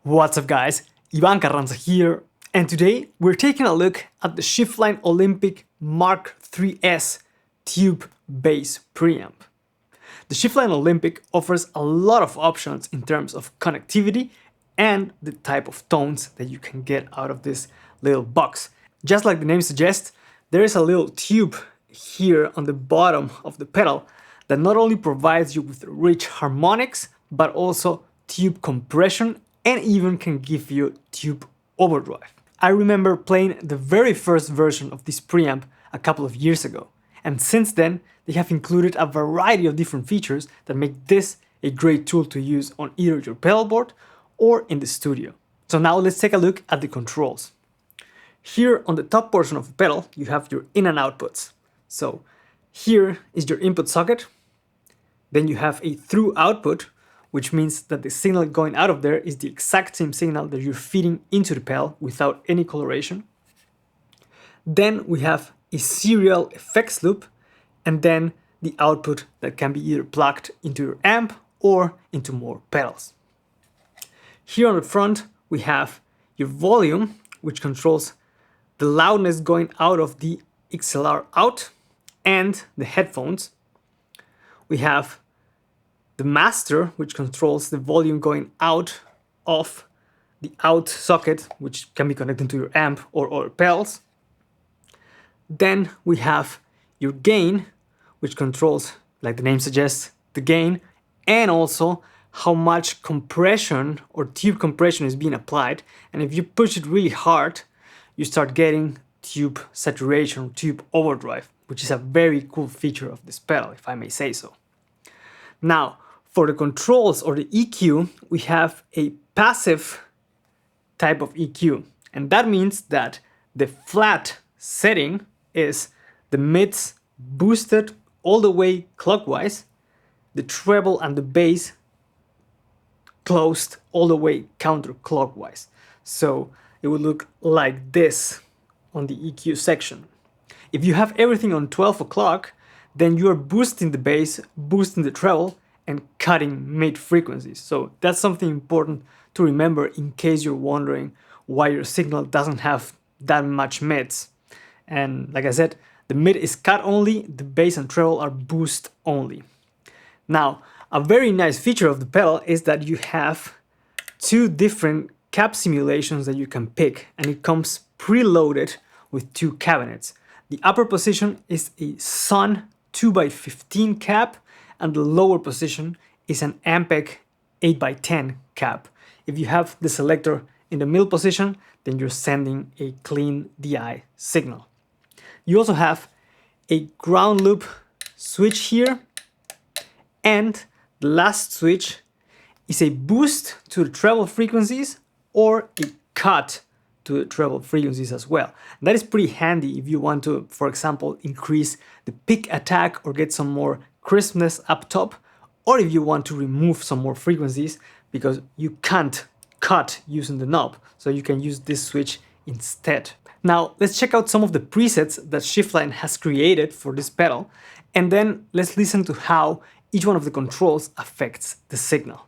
What's up guys, Ivan Carranza here, and today we're taking a look at the Schiffline Olympic MKIIIS tube bass preamp. The Schiffline Olympic offers a lot of options in terms of connectivity and the type of tones that you can get out of this little box. Just like the name suggests, there is a little tube here on the bottom of the pedal that not only provides you with rich harmonics, but also tube compression and even can give you tube overdrive. I remember playing the very first version of this preamp a couple of years ago, and since then they have included a variety of different features that make this a great tool to use on either your pedal board or in the studio. So now let's take a look at the controls. Here on the top portion of the pedal you have your in and outputs. So here is your input socket, then you have a through output, which means that the signal going out of there is the exact same signal that you're feeding into the pedal without any coloration. Then we have a serial effects loop, and then the output that can be either plugged into your amp or into more pedals. Here on the front we have your volume, which controls the loudness going out of the XLR out and the headphones. We have the master, which controls the volume going out of the out socket, which can be connected to your amp or other pedals. Then we have your gain, which controls, like the name suggests, the gain, and also how much compression or tube compression is being applied. And if you push it really hard, you start getting tube saturation, tube overdrive, which is a very cool feature of this pedal, if I may say so. Now, for the controls or the EQ, we have a passive type of EQ. And that means that the flat setting is the mids boosted all the way clockwise, the treble and the bass closed all the way counterclockwise. So it would look like this on the EQ section. If you have everything on 12 o'clock, then you are boosting the bass, boosting the treble, and cutting mid frequencies. So that's something important to remember in case you're wondering why your signal doesn't have that much mids. And like I said, the mid is cut only, the bass and treble are boost only. Now, a very nice feature of the pedal is that you have two different cap simulations that you can pick, and it comes preloaded with two cabinets. The upper position is a Sun 2x15 cap, and the lower position is an Ampeg 8x10 cap. If you have the selector in the middle position, then you're sending a clean DI signal. You also have a ground loop switch here, and the last switch is a boost to the treble frequencies or a cut to the treble frequencies as well. And that is pretty handy if you want to, for example, increase the pick attack or get some more crispness up top, or if you want to remove some more frequencies because you can't cut using the knob, so you can use this switch instead. Now let's check out some of the presets that Schiffline has created for this pedal, and then let's listen to how each one of the controls affects the signal.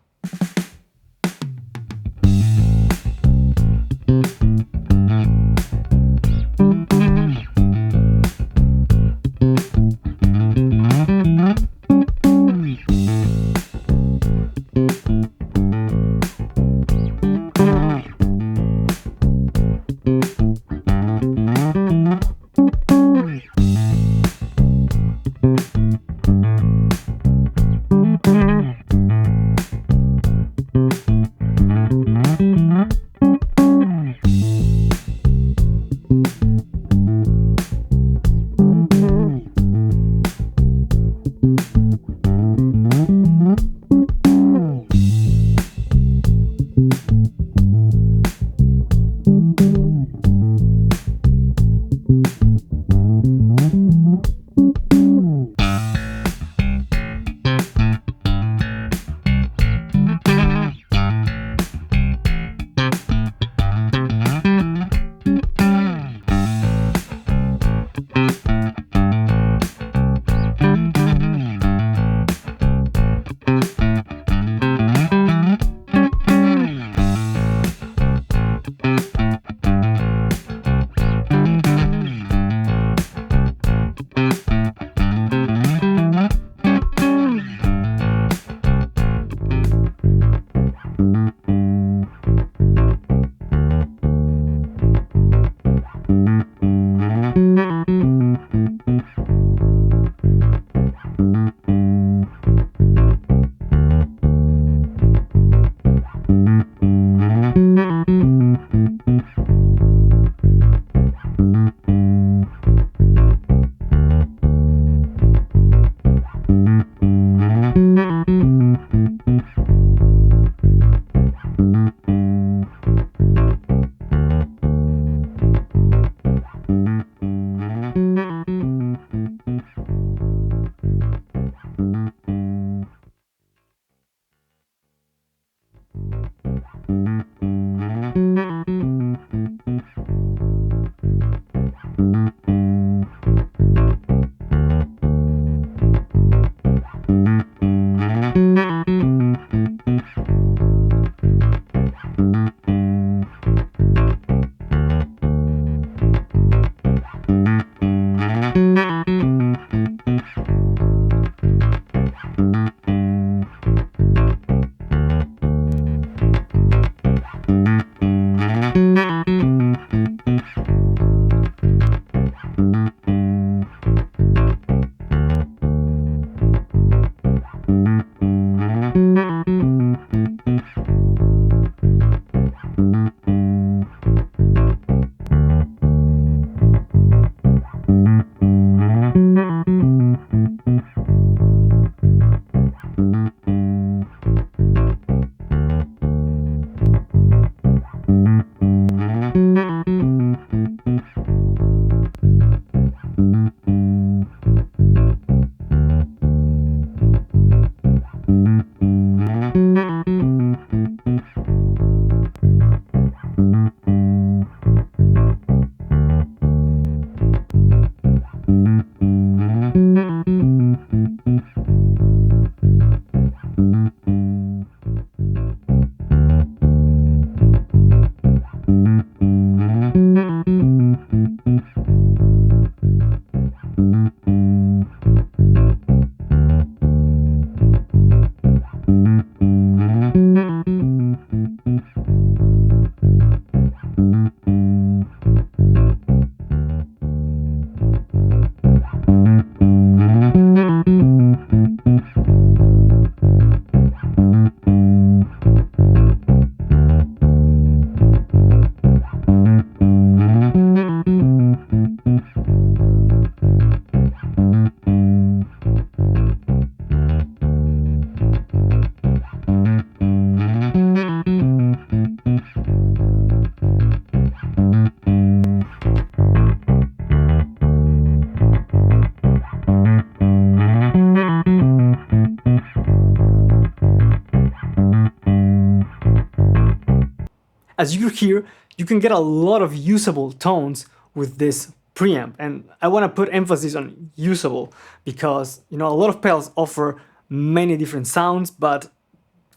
As you hear, you can get a lot of usable tones with this preamp, and I want to put emphasis on usable because a lot of pedals offer many different sounds, but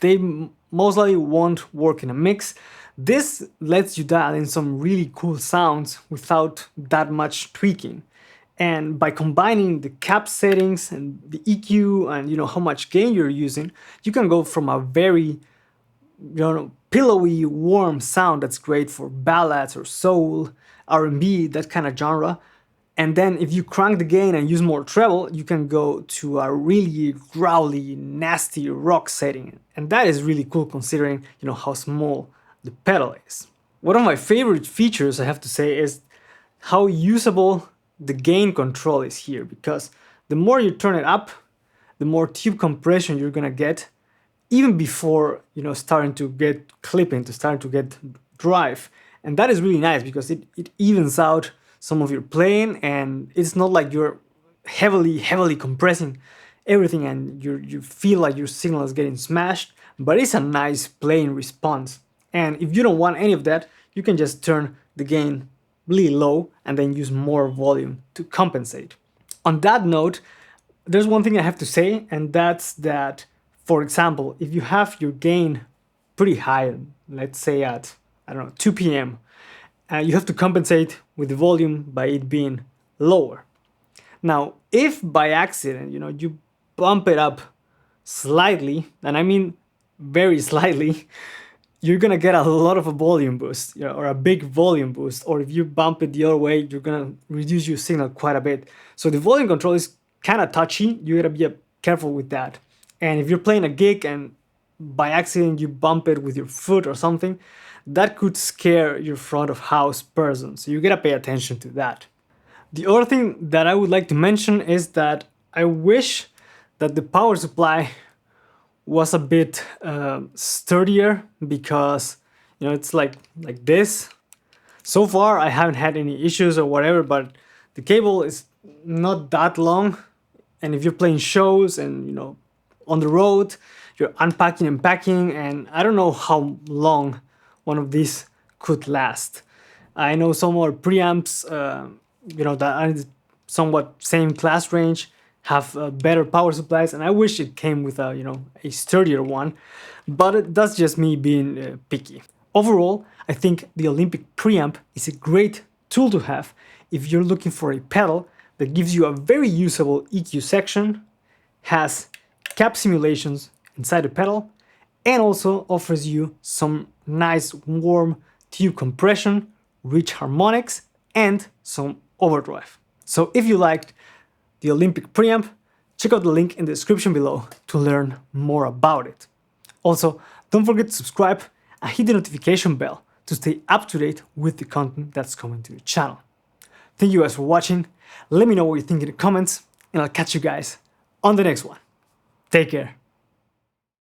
they most likely won't work in a mix. This lets you dial in some really cool sounds without that much tweaking. And by combining the cap settings and the EQ and how much gain you're using, you can go from a very pillowy, warm sound that's great for ballads or soul, R&B, that kind of genre. And then if you crank the gain and use more treble, you can go to a really growly, nasty rock setting. And that is really cool considering how small the pedal is. One of my favorite features, I have to say, is how usable the gain control is here, because the more you turn it up, the more tube compression you're gonna get, even before starting to get clipping, starting to get drive. And that is really nice because it evens out some of your playing, and it's not like you're heavily compressing everything and you feel like your signal is getting smashed, but it's a nice playing response. And if you don't want any of that, you can just turn the gain really low and then use more volume to compensate. On that note, there's one thing I have to say, and that's that, for example, if you have your gain pretty high, let's say at, 2 p.m., you have to compensate with the volume by it being lower. Now, if by accident, you bump it up slightly, and I mean very slightly, you're gonna get a lot of a volume boost, or a big volume boost. Or if you bump it the other way, you're gonna reduce your signal quite a bit. So the volume control is kind of touchy. You gotta be careful with that. And if you're playing a gig and by accident you bump it with your foot or something, that could scare your front of house person. So you gotta pay attention to that. The other thing that I would like to mention is that I wish that the power supply was a bit sturdier, because it's like this. So far I haven't had any issues or whatever, but the cable is not that long, and if you're playing shows and on the road, you're unpacking and packing, and I don't know how long one of these could last. I know some other preamps that are somewhat same class range have better power supplies, and I wish it came with a sturdier one, but that's just me being picky. Overall, I think the Olympic preamp is a great tool to have if you're looking for a pedal that gives you a very usable EQ section, has cap simulations inside the pedal, and also offers you some nice warm tube compression, rich harmonics, and some overdrive. So if you liked the Olympic preamp, check out the link in the description below to learn more about it. Also, don't forget to subscribe and hit the notification bell to stay up to date with the content that's coming to the channel. Thank you guys for watching. Let me know what you think in the comments, and I'll catch you guys on the next one. Take care.